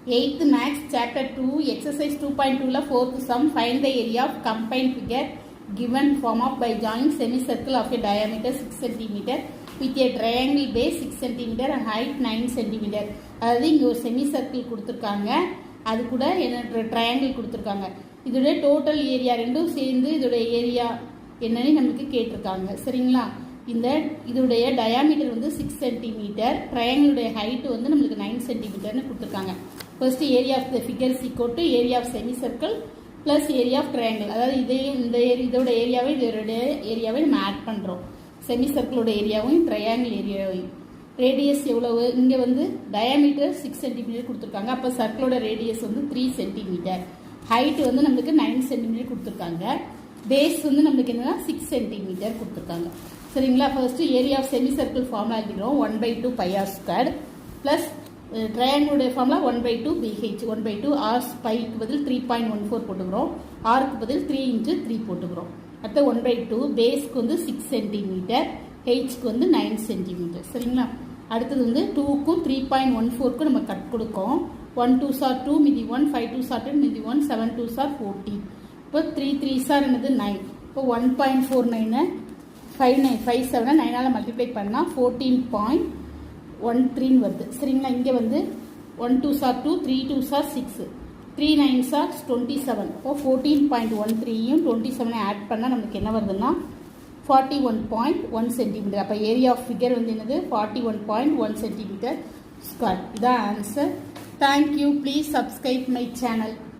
8th Max Chapter 2 Exercise 2.2 la 4th sum. Find the area of combined figure given form of by joining semicircle of a diameter 6 cm with a triangle base 6 cm and height 9 cm. அதாவது இங்கே ஒரு செமிசர்க்கிள் கொடுத்துருக்காங்க, அது கூட என்ன triangle கொடுத்துருக்காங்க. இதோடைய total area ரெண்டும் சேர்ந்து இதோடைய ஏரியா என்னன்னு நமக்கு கேட்டிருக்காங்க. சரிங்களா? இதோடைய டயாமீட்டர் வந்து 6 சென்டிமீட்டர், ட்ரையாங்கிளுடைய ஹைட் வந்து நம்மளுக்கு 9 சென்டிமீட்டர்னு கொடுத்துருக்காங்க. First area of the figure equal to area of semi circle plus area of triangle. அதாவது இதோட ஏரியாவை இதோட ஏரியாவை நம்ம ஆட் பண்ணுறோம். செமி சர்க்கிளோட ஏரியாவும் ட்ரையாங்கிள் ஏரியாவையும். ரேடியஸ் எவ்வளவு? இங்கே வந்து டயாமீட்டர் 6 சென்டிமீட்டர் கொடுத்துருக்காங்க. அப்போ சர்க்கிளோட ரேடியஸ் வந்து 3 சென்டிமீட்டர். ஹைட் வந்து நம்மளுக்கு 9 சென்டிமீட்டர் கொடுத்துருக்காங்க. பேஸ் வந்து நம்மளுக்கு என்னன்னா 6 சென்டிமீட்டர் கொடுத்துருக்காங்க. சரிங்களா? First area of semi circle formula எழுதிக்கிறோம். 1/2 πr ஸ்கொயர் பிளஸ் ட்ரையாங்கிளுடைய ஃபார்முலா 1/2 BH. 1/2 ஆர் பைக்கு பதில் 3.14 போட்டுக்கிறோம். ஆருக்கு பதில் 3 × 3 போட்டுக்கிறோம். அடுத்த 1/2 பேஸ்க்கு வந்து 6 சென்டிமீட்டர், ஹெச்க்கு வந்து 9 சென்டிமீட்டர். சரிங்களா? அடுத்தது வந்து 2க்கும் 3.14க்கும் நம்ம கட் கொடுக்கும். 1 2s are 2 மீதி 1, 5 2s are 10 மீதி 1, 7 2s are 14. இப்போ 3 3s are என்னது 9. இப்போ 1.49 5 7 9ஆல் மல்டிப்ளை பண்ணால் 14.13 வருது. சரிங்களா? இங்கே வந்து 1 2s are 2, 3 2s are 6, 3 9s are 27. இப்போ 14.13யும் 27 ஆட் பண்ணால் நமக்கு என்ன வருதுன்னா 41.1 சென்டிமீட்டர். அப்போ ஏரியா ஆஃப் ஃபிகர் வந்து என்னது 41.1 சென்டிமீட்டர் ஸ்கொயர். இதான் answer. Thank you. Please subscribe my channel.